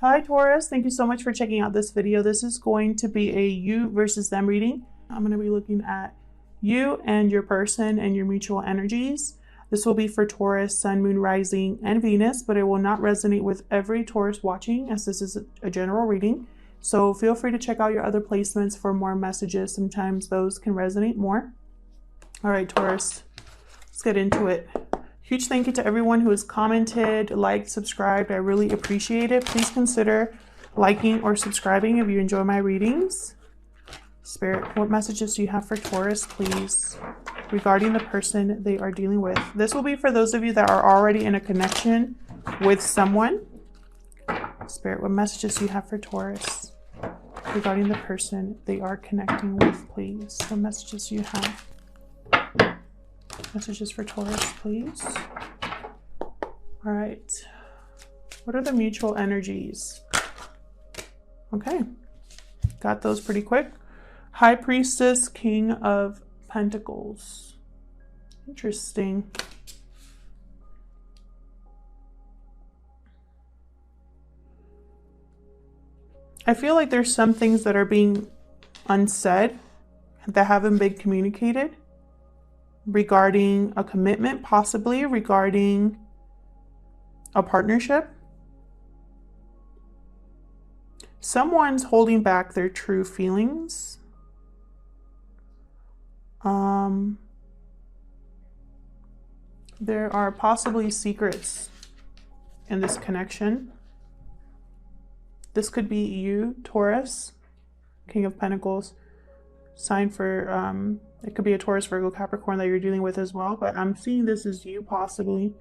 Hi Taurus, thank you so much for checking out this video. This is going to be a you versus them reading. I'm going to be looking at you and your person and your mutual energies. This will be for Taurus, Sun, Moon, Rising, and Venus, but it will not resonate with every Taurus watching, as this is a general reading. So feel free to check out your other placements for more messages. Sometimes those can resonate more. All right, Taurus, let's get into it. Huge thank you to everyone who has commented, liked, subscribed. I really appreciate it. Please consider liking or subscribing if you enjoy my readings. Spirit, what messages do you have for Taurus, please, regarding the person they are dealing with? This will be for those of you that are already in a connection with someone. Spirit, what messages do you have for Taurus regarding the person they are connecting with, please? What messages do you have? Messages for Taurus, please. All right. What are the mutual energies? Okay. Got those pretty quick. High Priestess, King of Pentacles. Interesting. I feel like there's some things that are being unsaid that haven't been communicated regarding a commitment, possibly regarding a partnership. Someone's holding back their true feelings. There are possibly secrets in this connection. This could be you, Taurus, King of Pentacles, sign for, it could be a Taurus, Virgo, Capricorn that you're dealing with as well, but I'm seeing this as you possibly.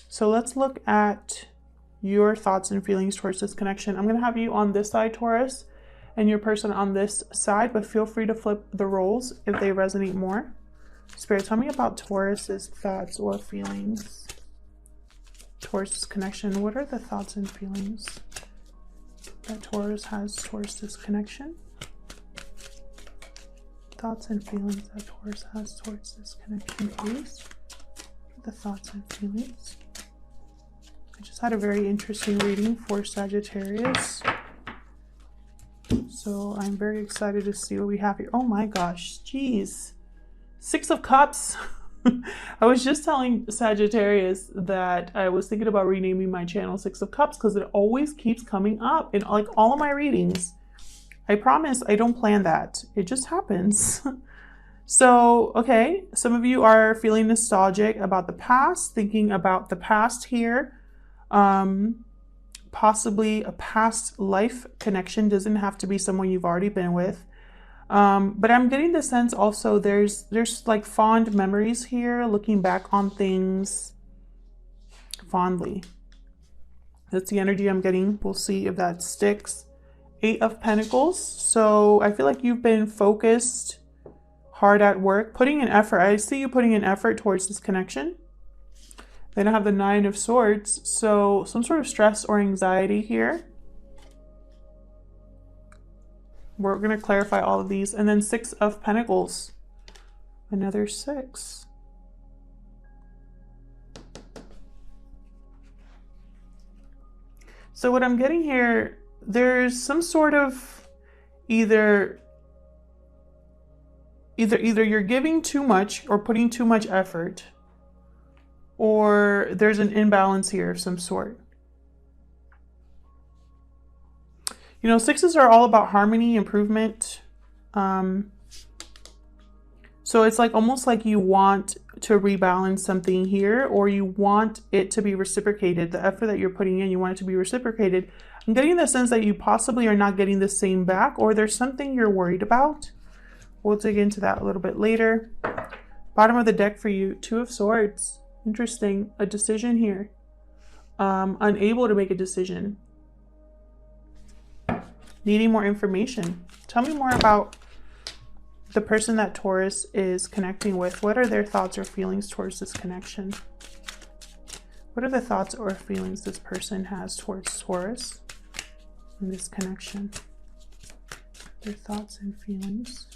So let's look at your thoughts and feelings towards this connection. I'm going to have you on this side, Taurus, and your person on this side, but feel free to flip the roles if they resonate more. Spirit, tell me about Taurus's thoughts or feelings towards this connection. What are the thoughts and feelings that Taurus has towards this connection? Thoughts and feelings that Taurus has towards this connection, please. The thoughts and feelings. I just had a very interesting reading for Sagittarius, so I'm very excited to see what we have here. Oh my gosh, geez. 6 of Cups. I was just telling Sagittarius that I was thinking about renaming my channel 6 of Cups because it always keeps coming up in like all of my readings. I promise I don't plan that. It just happens. So, okay, some of you are feeling nostalgic about the past, thinking about the past here. Possibly a past life connection. Doesn't have to be someone you've already been with. But I'm getting the sense also there's like fond memories here, looking back on things fondly. That's the energy I'm getting. We'll see if that sticks. 8 of Pentacles. So I feel like you've been focused, hard at work, putting in effort. I see you putting in effort towards this connection. Then I have the 9 of Swords. So some sort of stress or anxiety here. We're going to clarify all of these. And then 6 of Pentacles. Another 6. So what I'm getting here, there's some sort of either you're giving too much or putting too much effort, or there's an imbalance here of some sort. You know, 6s are all about harmony, improvement. So it's like almost like you want to rebalance something here, or you want it to be reciprocated. The effort that you're putting in, you want it to be reciprocated. I'm getting the sense that you possibly are not getting the same back, or there's something you're worried about. We'll dig into that a little bit later. Bottom of the deck for you, 2 of Swords. Interesting. A decision here. Unable to make a decision. Needing more information. Tell me more about the person that Taurus is connecting with. What are their thoughts or feelings towards this connection? What are the thoughts or feelings this person has towards Taurus in this connection? Their thoughts and feelings.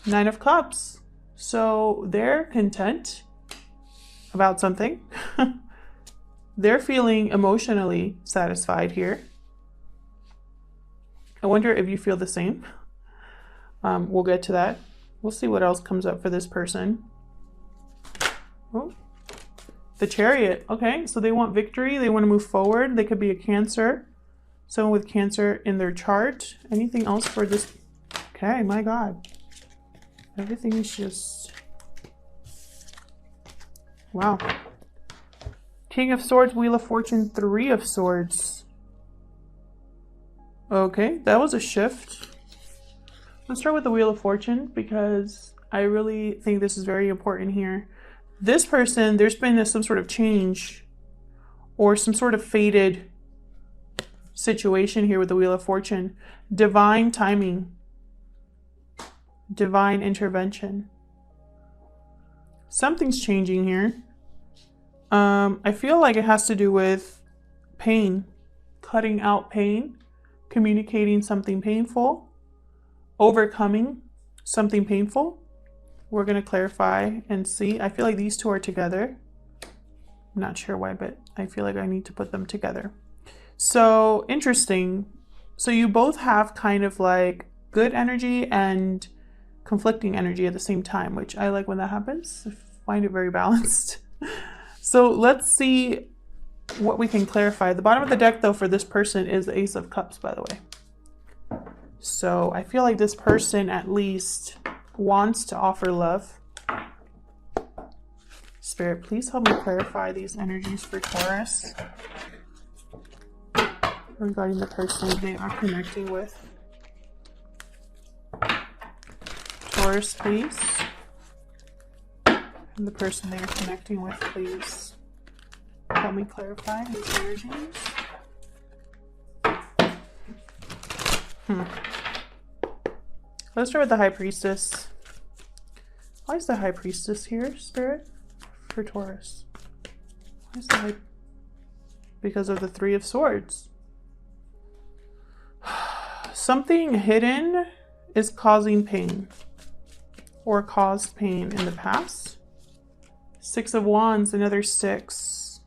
9 of Cups. So they're content about something. They're feeling emotionally satisfied here. I wonder if you feel the same. We'll get to that. We'll see what else comes up for this person. Oh, the Chariot. Okay, so they want victory. They want to move forward. They could be a Cancer. Someone with Cancer in their chart. Anything else for this? Okay, my God. Everything is just... Wow. King of Swords, Wheel of Fortune, Three of Swords. Okay, that was a shift. Let's start with the Wheel of Fortune because I really think this is very important here. This person, there's been some sort of change or some sort of fated situation here with the Wheel of Fortune. Divine timing. Divine intervention. Something's changing here. I feel like it has to do with pain. Cutting out pain. Communicating something painful. Overcoming something painful. We're going to clarify and see. I feel like these two are together. I'm not sure why, but I feel like I need to put them together. So interesting. So you both have kind of like good energy and conflicting energy at the same time, which I like when that happens. I find it very balanced. So let's see what we can clarify. The bottom of the deck though for this person is the Ace of Cups, by the way. So I feel like this person at least wants to offer love. Spirit, please help me clarify these energies for Taurus regarding the person they are connecting with. Taurus, please. And the person they are connecting with, please help me clarify these energies. Let's start with the High Priestess. Why is the High Priestess here, Spirit? For Taurus. Why is the High... Because of the Three of Swords. Something hidden is causing pain. Or caused pain in the past. Six of Wands, another 6.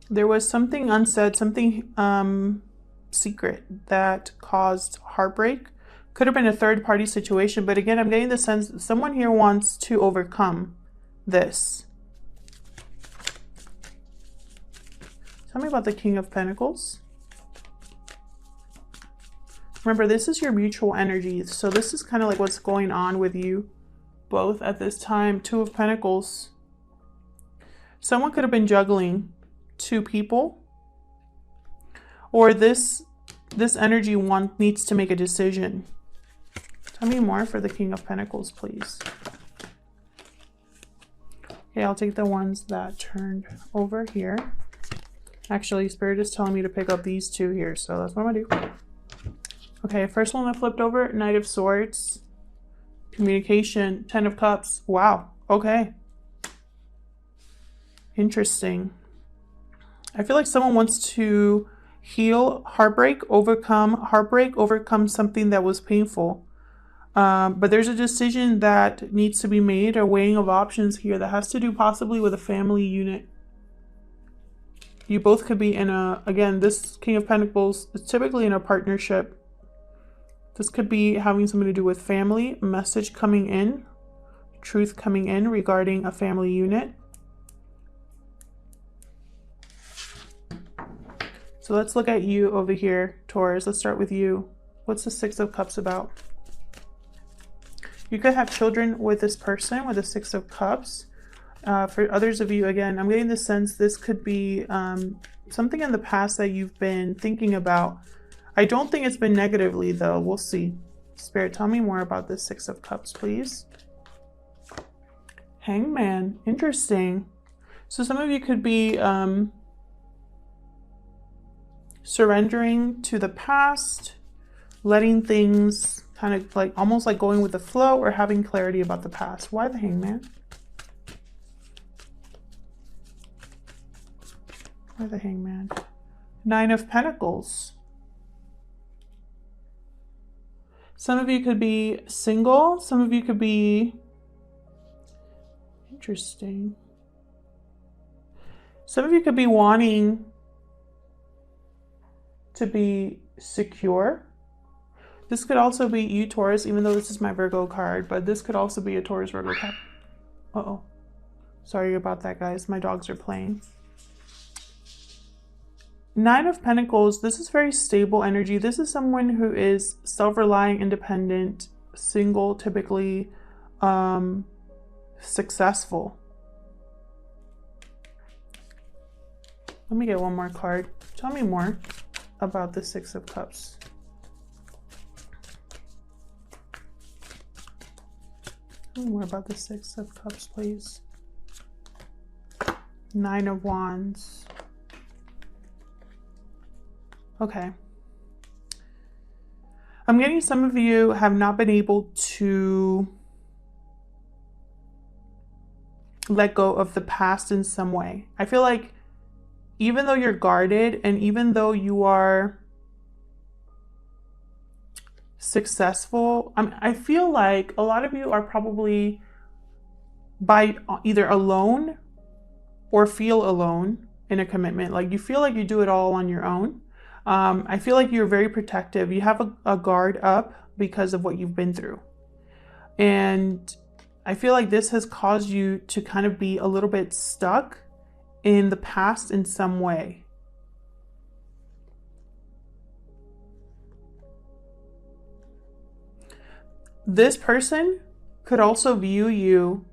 There was something unsaid, something secret that caused heartbreak. Could have been a third-party situation, but again, I'm getting the sense that someone here wants to overcome this. Tell me about the King of Pentacles. Remember, this is your mutual energy, so this is kind of like what's going on with you both at this time. Two of Pentacles. Someone could have been juggling 2 people, or this energy needs to make a decision. Tell me more for the King of Pentacles, please. Okay, I'll take the ones that turned over here. Actually, Spirit is telling me to pick up these 2 here, so that's what I'm gonna do. Okay, first one that flipped over, Knight of Swords. Communication, 10 of Cups. Wow, okay. Interesting. I feel like someone wants to heal heartbreak, overcome something that was painful. But there's a decision that needs to be made, a weighing of options here that has to do possibly with a family unit. You both could be in a, again, this King of Pentacles is typically in a partnership. This could be having something to do with family, a message coming in, truth coming in regarding a family unit. So let's look at you over here, Taurus. Let's start with you. What's the Six of Cups about? You could have children with this person with the Six of Cups. For others of you, again, I'm getting the sense this could be something in the past that you've been thinking about. I don't think it's been negatively, though. We'll see. Spirit, tell me more about this Six of Cups, please. Hangman. Interesting. So some of you could be surrendering to the past, letting things kind of like almost like going with the flow, or having clarity about the past. Why the Hangman? Why the Hangman? Nine of Pentacles. Some of you could be single. Some of you could be Interesting. Some of you could be wanting to be secure. This could also be you, Taurus, even though this is my Virgo card, but this could also be a Taurus Virgo card. Uh-oh. Sorry about that, guys. My dogs are playing. Nine of Pentacles. This is very stable energy. This is someone who is self-reliant, independent, single, typically successful. Let me get one more card. Tell me more about the Six of Cups. Tell me more about the Six of Cups, please. Nine of Wands. Okay. I'm getting some of you have not been able to let go of the past in some way. I feel like even though you're guarded and even though you are successful, I feel like a lot of you are probably by either alone or feel alone in a commitment. Like you feel like you do it all on your own. I feel like you're very protective. You have a guard up because of what you've been through. And I feel like this has caused you to kind of be a little bit stuck in the past in some way. This person could also view you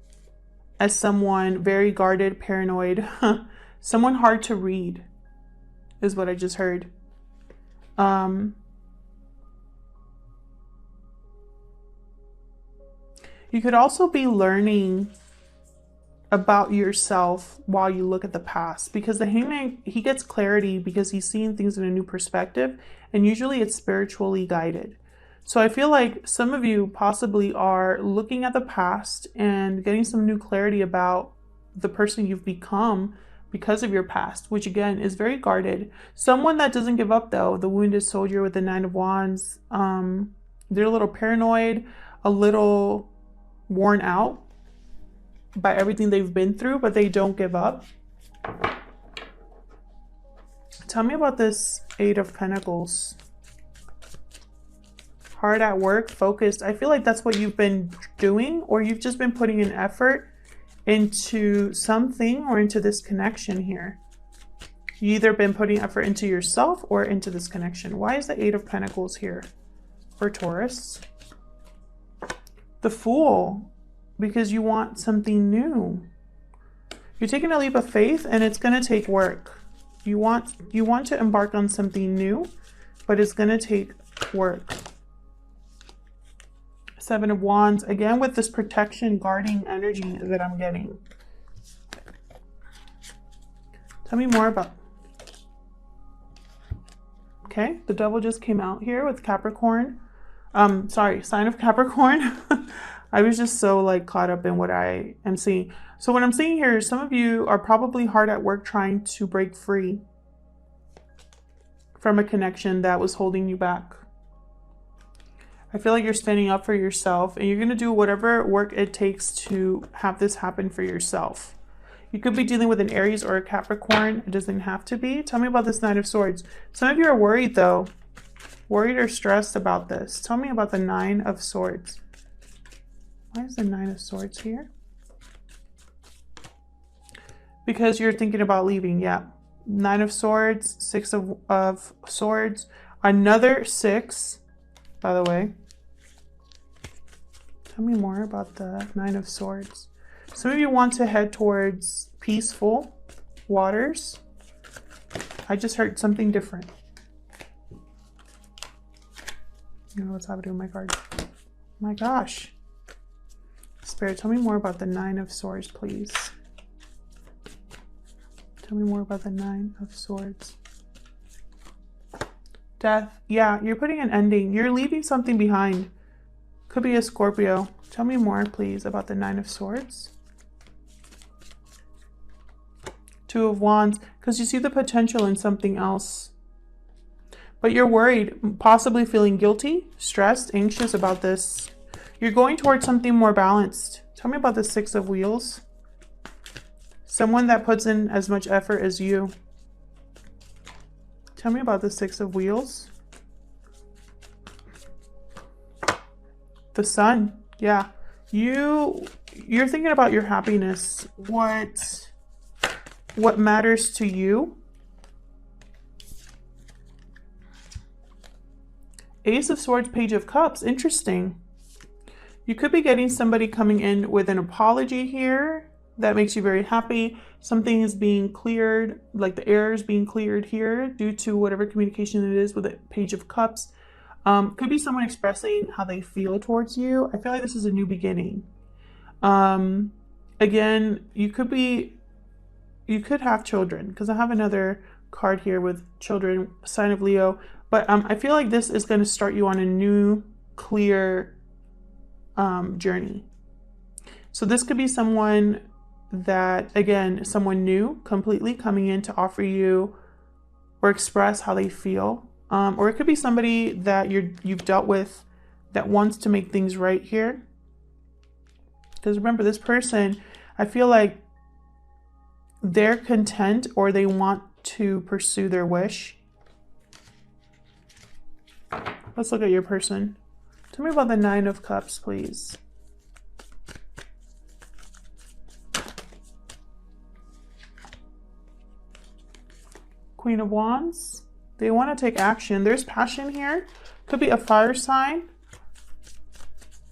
as someone very guarded, paranoid, someone hard to read, is what I just heard. You could also be learning about yourself while you look at the past, because the Hangman, he gets clarity because he's seeing things in a new perspective, and usually it's spiritually guided. So I feel like some of you possibly are looking at the past and getting some new clarity about the person you've become because of your past, which again is very guarded. Someone that doesn't give up though, the Wounded Soldier with the Nine of Wands, they're a little paranoid, a little worn out by everything they've been through, but they don't give up. Tell me about this Eight of Pentacles. Hard at work, focused. I feel like that's what you've been doing, or you've just been putting an effort into something or into this connection here. You either been putting effort into yourself or into this connection. Why is the Eight of Pentacles here for Taurus? The Fool, because you want something new. You're taking a leap of faith and it's going to take work. You want to embark on something new, but it's going to take work. Seven of Wands, again with this protection, guarding energy that I'm getting. Tell me more about. Okay, the Devil just came out here with Capricorn. Sorry, sign of Capricorn. I was just so like caught up in what I am seeing. So what I'm seeing here is some of you are probably hard at work trying to break free from a connection that was holding you back. I feel like you're standing up for yourself and you're going to do whatever work it takes to have this happen for yourself. You could be dealing with an Aries or a Capricorn. It doesn't have to be. Tell me about this Nine of Swords. Some of you are worried though. Worried or stressed about this. Tell me about the Nine of Swords. Why is the Nine of Swords here? Because you're thinking about leaving. Yeah. Nine of Swords, Six of Swords, another six. By the way, tell me more about the Nine of Swords. Some of you want to head towards peaceful waters. I just heard something different. You know what's happening with my card. My gosh. Spirit, tell me more about the Nine of Swords, please. Tell me more about the Nine of Swords. Death. Yeah, you're putting an ending. You're leaving something behind. Could be a Scorpio. Tell me more, please, about the Nine of Swords. Two of Wands. Because you see the potential in something else. But you're worried, possibly feeling guilty, stressed, anxious about this. You're going towards something more balanced. Tell me about the Six of Wheels. Someone that puts in as much effort as you. Tell me about the Six of Wheels. The Sun. Yeah. You're thinking about your happiness. What matters to you. Ace of Swords, Page of Cups. Interesting. You could be getting somebody coming in with an apology here that makes you very happy. Something is being cleared, like the air is being cleared here due to whatever communication it is with the Page of Cups. Could be someone expressing how they feel towards you. I feel like this is a new beginning. Again, you could have children, because I have another card here with children, sign of Leo. But I feel like this is going to start you on a new, clear journey. So this could be someone that, again, someone new, completely coming in to offer you or express how they feel. Or it could be somebody that you've dealt with that wants to make things right here. Because remember, this person, I feel like they're content or they want to pursue their wish. Let's look at your person. Tell me about the Nine of Cups, please. Queen of Wands. They want to take action. There's passion here. Could be a fire sign.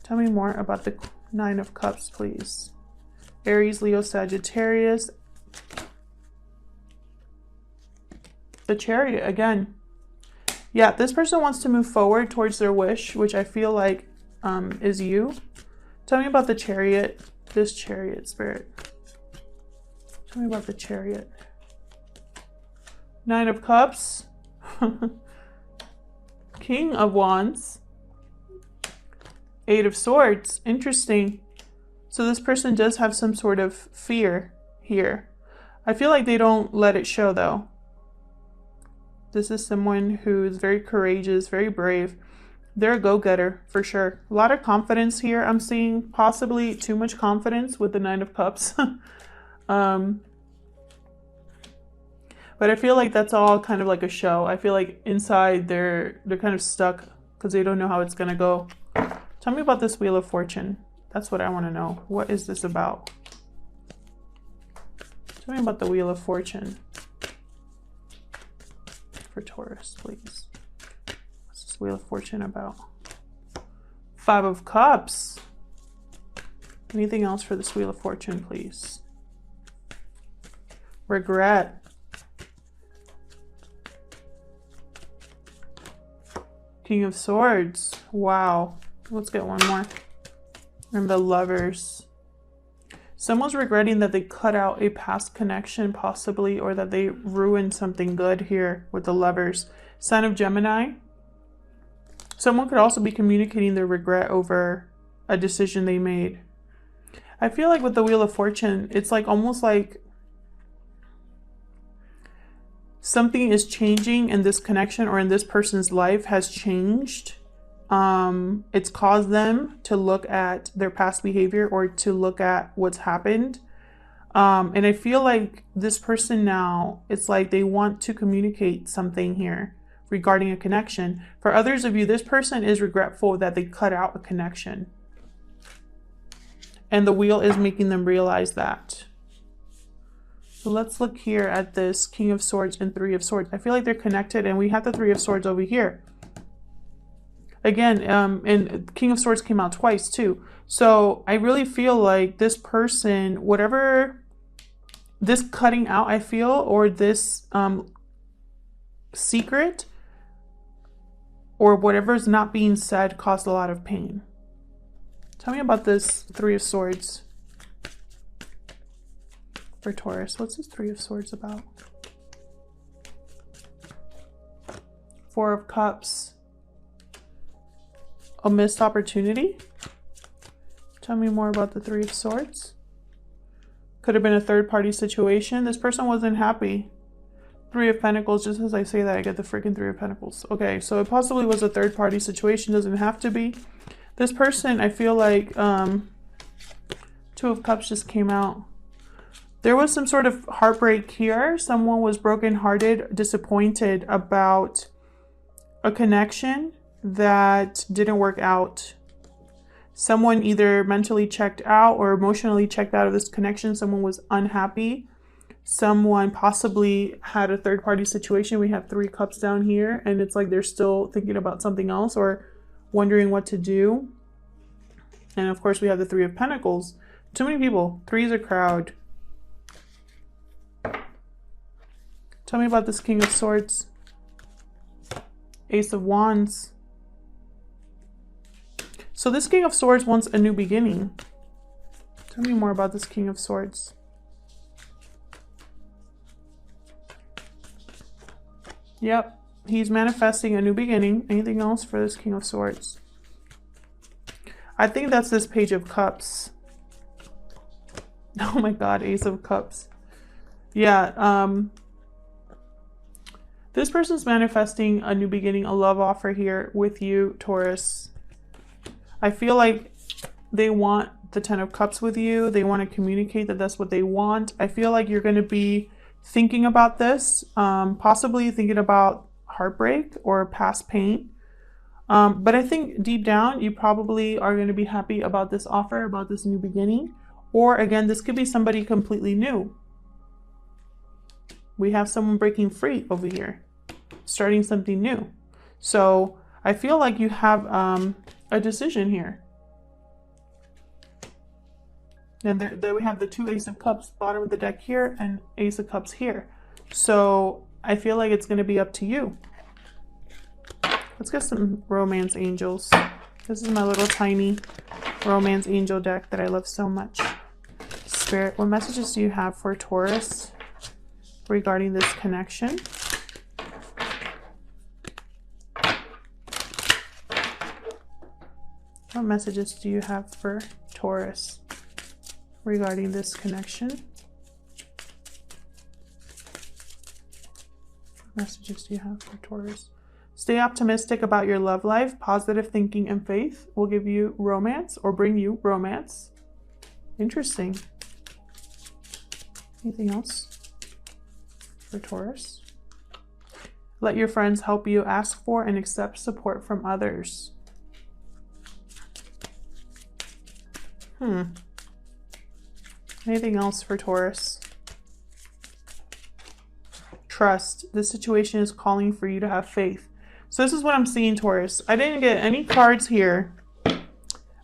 Tell me more about the Nine of Cups, please. Aries, Leo, Sagittarius. The Chariot again. Yeah, this person wants to move forward towards their wish, which I feel like is you. Tell me about the Chariot. This Chariot spirit. Tell me about the Chariot. Nine of Cups. King of Wands. Eight of Swords. Interesting. So this person does have some sort of fear here. I feel like they don't let it show though. This is someone who is very courageous, very brave. They're a go-getter for sure. A lot of confidence here. I'm seeing possibly too much confidence with the Nine of Cups. But I feel like that's all kind of like a show. I feel like inside they're kind of stuck because they don't know how it's going to go. Tell me about this Wheel of Fortune. That's what I want to know. What is this about? Tell me about the Wheel of Fortune for Taurus, please. What's this Wheel of Fortune about? Five of Cups. Anything else for this Wheel of Fortune, please? Regret. King of Swords. Wow. Let's get one more. And the Lovers. Someone's regretting that they cut out a past connection, possibly, or that they ruined something good here with the Lovers. Sign of Gemini. Someone could also be communicating their regret over a decision they made. I feel like with the Wheel of Fortune, it's like almost like something is changing in this connection or in this person's life has changed. It's caused them to look at their past behavior or to look at what's happened. And I feel like this person now, it's like they want to communicate something here regarding a connection. For others of you, this person is regretful that they cut out a connection. And the wheel is making them realize that. So let's look here at this King of Swords and Three of Swords. I feel like they're connected and we have the Three of Swords over here. Again, and King of Swords came out twice too. So I really feel like this person, whatever this cutting out, I feel, or this secret or whatever is not being said caused a lot of pain. Tell me about this Three of Swords for Taurus. What's this Three of Swords about? Four of Cups. A missed opportunity? Tell me more about the Three of Swords. Could have been a third-party situation. This person wasn't happy. Three of Pentacles. Just as I say that, I get the freaking Three of Pentacles. Okay, so it possibly was a third-party situation. Doesn't have to be. This person, I feel like Two of Cups just came out. There was some sort of heartbreak here. Someone was brokenhearted, disappointed about a connection that didn't work out. Someone either mentally checked out or emotionally checked out of this connection. Someone was unhappy. Someone possibly had a third-party situation. We have 3 cups down here, and it's like they're still thinking about something else or wondering what to do. And of course, we have the 3 of Pentacles. Too many people. 3 is a crowd. Tell me about this King of Swords. Ace of Wands. So this King of Swords wants a new beginning. Tell me more about this King of Swords. Yep, he's manifesting a new beginning. Anything else for this King of Swords? I think that's this Page of Cups. Oh my God, Ace of Cups. Yeah, this person's manifesting a new beginning, a love offer here with you, Taurus. I feel like they want the 10 of Cups with you. They want to communicate that that's what they want. I feel like you're going to be thinking about this, possibly thinking about heartbreak or past pain. But I think deep down, you probably are going to be happy about this offer, about this new beginning. Or again, this could be somebody completely new. We have someone breaking free over here, starting something new. So I feel like you have a decision here. And there we have the 2 Ace of Cups, bottom of the deck here, and Ace of Cups here. So I feel like it's going to be up to you. Let's get some romance angels. This is my little tiny romance angel deck that I love so much. Spirit, what messages do you have for Taurus regarding this connection? What messages do you have for Taurus regarding this connection? What messages do you have for Taurus? Stay optimistic about your love life. Positive thinking and faith will give you romance or bring you romance. Interesting. Anything else for Taurus? Let your friends help you. Ask for and accept support from others. Anything else for Taurus? Trust. This situation is calling for you to have faith. So this is what I'm seeing, Taurus. I didn't get any cards here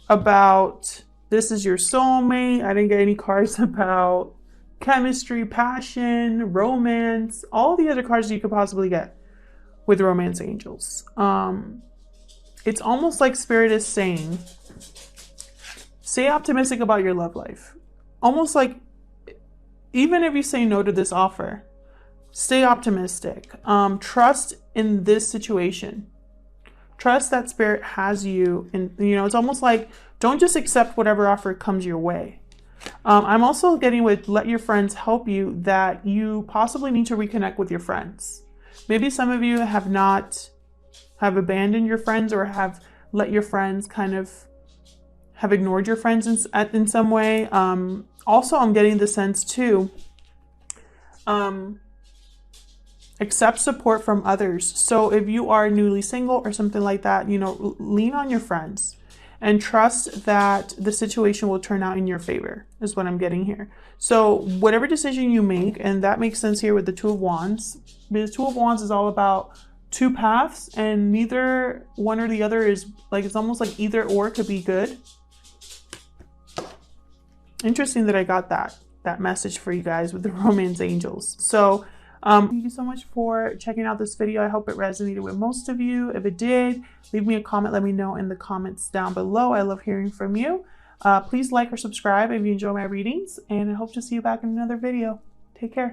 about this is your soulmate. I didn't get any cards about chemistry, passion, romance, all the other cards you could possibly get with romance angels. It's almost like Spirit is saying, stay optimistic about your love life. Almost like, even if you say no to this offer, stay optimistic. Trust in this situation. Trust that Spirit has you. And, you know, it's almost like, don't just accept whatever offer comes your way. I'm also getting with let your friends help you, that you possibly need to reconnect with your friends. Maybe some of you have abandoned your friends or have let your friends have ignored your friends in some way. Also, I'm getting the sense too, accept support from others. So if you are newly single or something like that, you know, lean on your friends and trust that the situation will turn out in your favor is what I'm getting here. So whatever decision you make, and that makes sense here with the 2 of Wands, because 2 of Wands is all about 2 paths and neither one or the other is like, it's almost like either or could be good. Interesting that I got that message for you guys with the romance angels. So thank you so much for checking out this video. I hope it resonated with most of you. If it did, leave me a comment. Let me know in the comments down below. I love hearing from you. Please like or subscribe if you enjoy my readings, and I hope to see you back in another video. Take care.